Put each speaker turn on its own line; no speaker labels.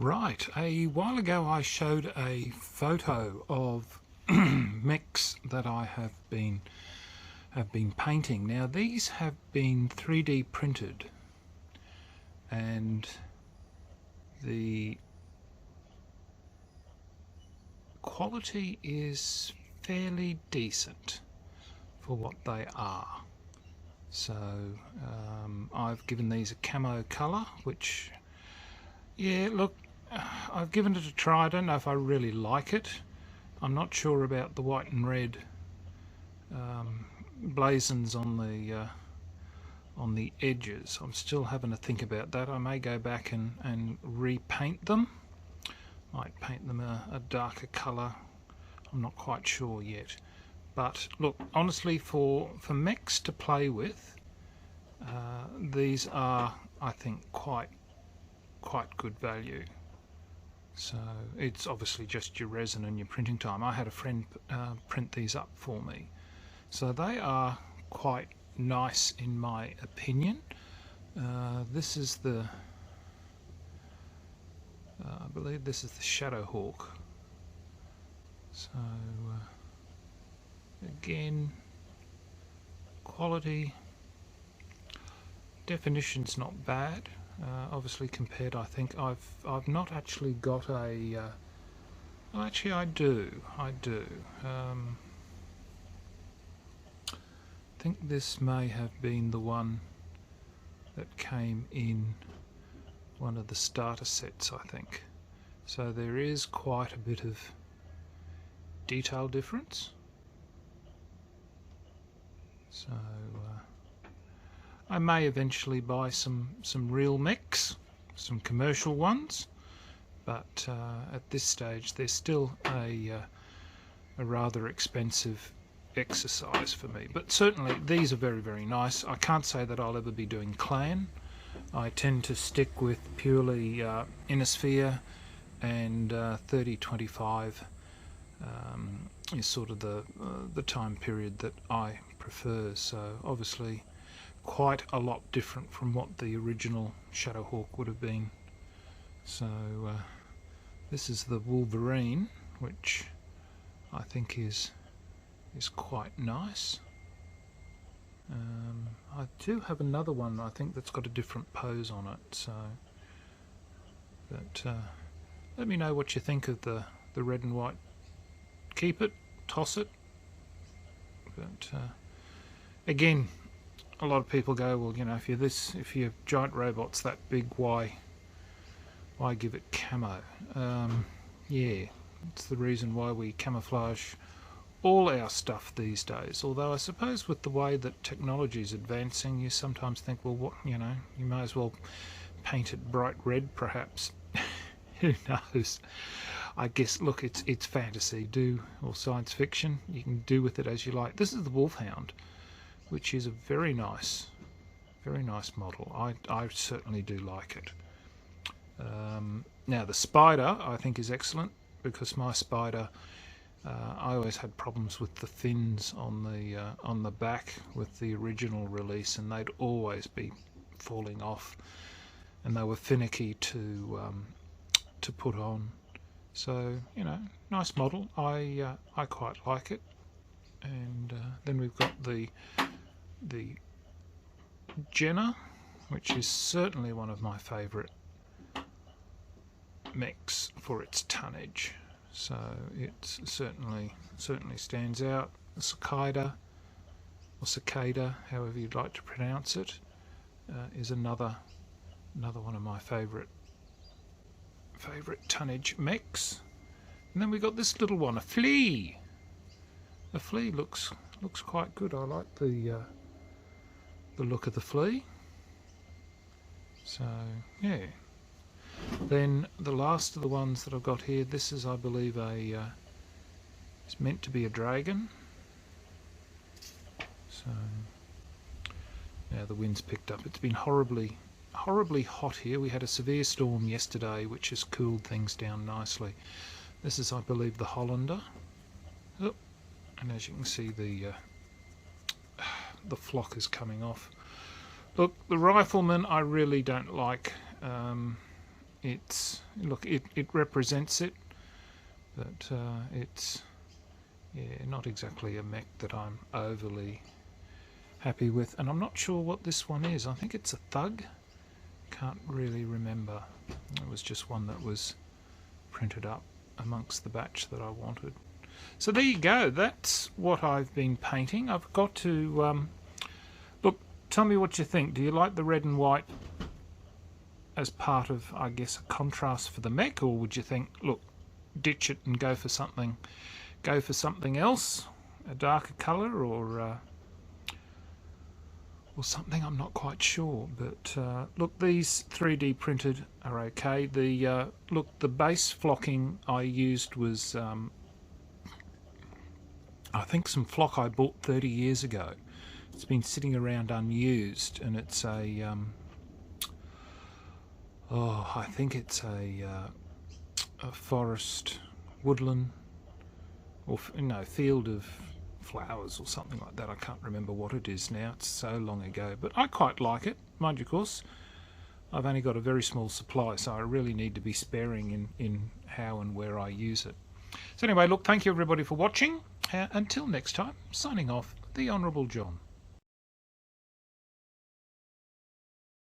Right, a while ago I showed a photo of mechs that I have been painting. Now these have been 3D printed, and the quality is fairly decent for what they are. So I've given these a camo colour, which, yeah, look, I've given it a try. I don't know if I really like it. I'm not sure about the white and red blazons on the edges. I'm still having to think about that. I may go back and repaint them. Might paint them a darker colour. I'm not quite sure yet. But look, honestly, for mechs to play with, these are, I think, quite good value. So it's obviously just your resin and your printing time. I had a friend print these up for me, so they are quite nice in my opinion. This is the I believe this is the Shadow Hawk. So again, quality, definition's not bad. Obviously compared, I think I've not actually got a well, actually I do I think this may have been the one that came in one of the starter sets, I think. So there is quite a bit of detail difference. So I may eventually buy some real mechs, some commercial ones, but at this stage they're still a rather expensive exercise for me. But certainly these are very nice. I can't say that I'll ever be doing clan. I tend to stick with purely Innisphere, and 30-25 is sort of the time period that I prefer. So obviously quite a lot different from what the original Shadowhawk would have been. So this is the Wolverine, which I think is quite nice. I do have another one, I think, that's got a different pose on it. So, but let me know what you think of the red and white. Keep it, toss it. But again, a lot of people go, well, you know, if your giant robot's that big, why give it camo? Yeah, it's the reason why we camouflage all our stuff these days. Although I suppose with the way that technology is advancing, you sometimes think, well, what, you know, you may as well paint it bright red, perhaps. Who knows? I guess, look, it's fantasy, or science fiction. You can do with it as you like. This is the Wolfhound, which is a very nice model. I certainly do like it. Now the Spider, I think, is excellent, because my Spider, I always had problems with the fins on the back with the original release, and they'd always be falling off, and they were finicky to put on. So, you know, nice model. I quite like it. And then we've got the Jenna, which is certainly one of my favourite mechs for its tonnage. So it certainly stands out. The Cicada, or Cicada, however you'd like to pronounce it, is another one of my favourite tonnage mechs. And then we got this little one, a Flea. The Flea looks quite good. I like the look of the Flea. So yeah. Then the last of the ones that I've got here, this is, I believe, it's meant to be a dragon. So now the wind's picked up. It's been horribly hot here. We had a severe storm yesterday, which has cooled things down nicely. This is, I believe, the Hollander. Oh, and as you can see, the flock is coming off. Look, the Rifleman I really don't like. it's, look, it represents it, but it's, yeah, not exactly a mech that I'm overly happy with. And I'm not sure what this one is. I think it's a Thug. Can't really remember. It was just one that was printed up amongst the batch that I wanted. So there you go. That's what I've been painting. I've got to look. Tell me what you think. Do you like the red and white as part of, I guess, a contrast for the mech, or would you think, look, ditch it and go for something else, a darker colour, or something? I'm not quite sure. But look, these 3D printed are okay. The look, the base flocking I used was I think some flock I bought 30 years ago. It's been sitting around unused, and it's a I think it's a forest, woodland, or no, field of flowers or something like that. I can't remember what it is now. It's so long ago, but I quite like it. Mind you, of course, I've only got a very small supply, so I really need to be sparing in how and where I use it. So anyway, look, thank you everybody for watching. Until next time, signing off, the Honourable John.